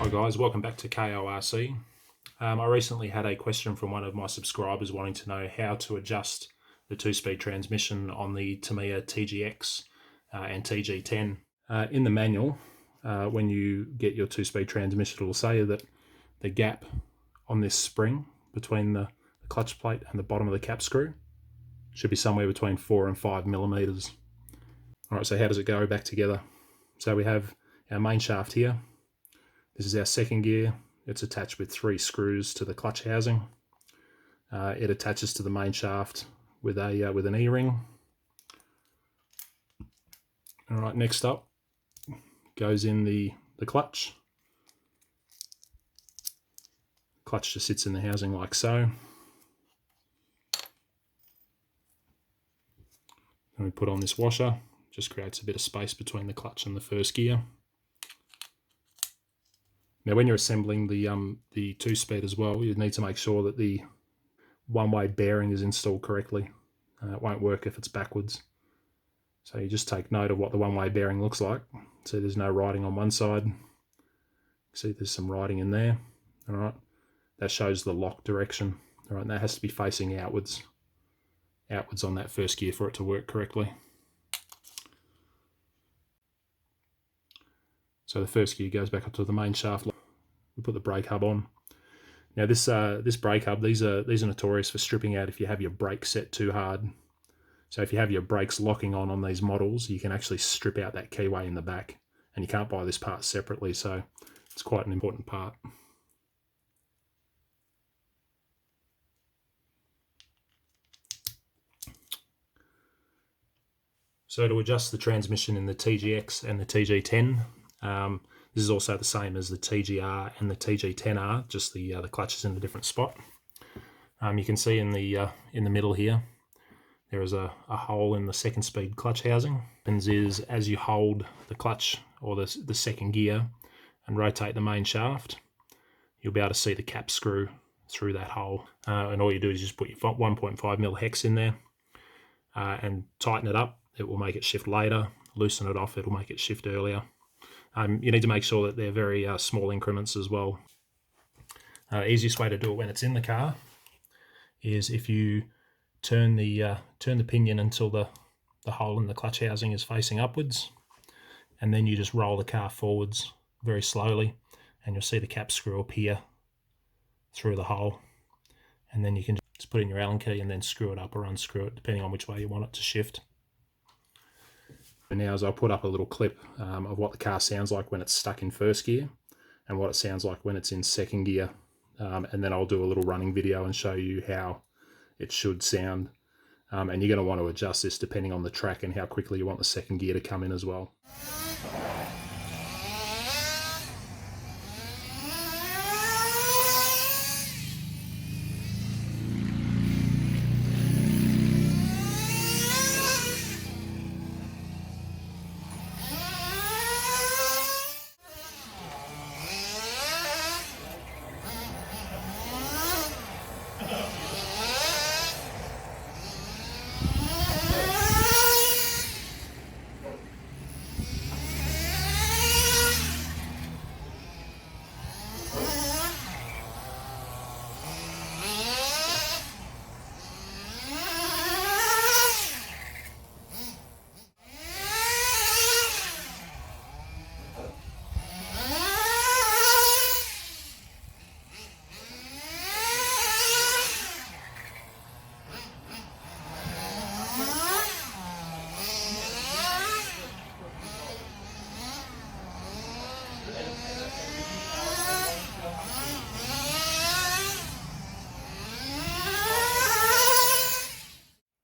Hi guys, welcome back to KORC. I recently had a question from one of my subscribers wanting to know how to adjust the two-speed transmission on the Tamiya TGX and TG10. In the manual, when you get your two-speed transmission, it will say that the gap on this spring between the clutch plate and the bottom of the cap screw should be somewhere between 4 and 5 millimeters. Alright, so how does it go back together? So we have our main shaft here. This is our second gear. It's attached with 3 screws to the clutch housing. It attaches to the main shaft with an E-ring. Alright, next up goes in the clutch. Clutch just sits in the housing like so. And we put on this washer, just creates a bit of space between the clutch and the first gear. Now when you're assembling the two-speed as well, you need to make sure that the one-way bearing is installed correctly. It won't work if it's backwards. So you just take note of what the one-way bearing looks like. See there's no writing on one side. See there's some writing in there. Alright, that shows the lock direction. Alright, and that has to be facing outwards on that first gear for it to work correctly. So the first gear goes back up to the main shaft. We put the brake hub on. Now this brake hub, these are notorious for stripping out if you have your brakes set too hard. So if you have your brakes locking on these models, you can actually strip out that keyway in the back, and you can't buy this part separately. So it's quite an important part. So to adjust the transmission in the TGX and the TG10, this is also the same as the TGR and the TG10R, just the clutch is in a different spot. You can see in the middle here, there is a hole in the second speed clutch housing. What happens is as you hold the clutch or the second gear and rotate the main shaft, you'll be able to see the cap screw through that hole. And all you do is just put your 1.5mm hex in there and tighten it up. It will make it shift later. Loosen it off, it'll make it shift earlier. You need to make sure that they're very small increments as well. Easiest way to do it when it's in the car is if you turn the pinion until the hole in the clutch housing is facing upwards, and then you just roll the car forwards very slowly, and you'll see the cap screw appear through the hole, and then you can just put in your Allen key and then screw it up or unscrew it depending on which way you want it to shift. And now as I'll put up a little clip of what the car sounds like when it's stuck in first gear and what it sounds like when it's in second gear, and then I'll do a little running video and show you how it should sound. And you're going to want to adjust this depending on the track and how quickly you want the second gear to come in as well.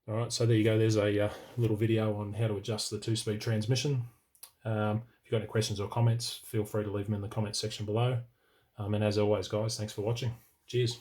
Alright, so there you go, there's a little video on how to adjust the two-speed transmission. If you've got any questions or comments, feel free to leave them in the comment section below. And as always guys, thanks for watching. Cheers.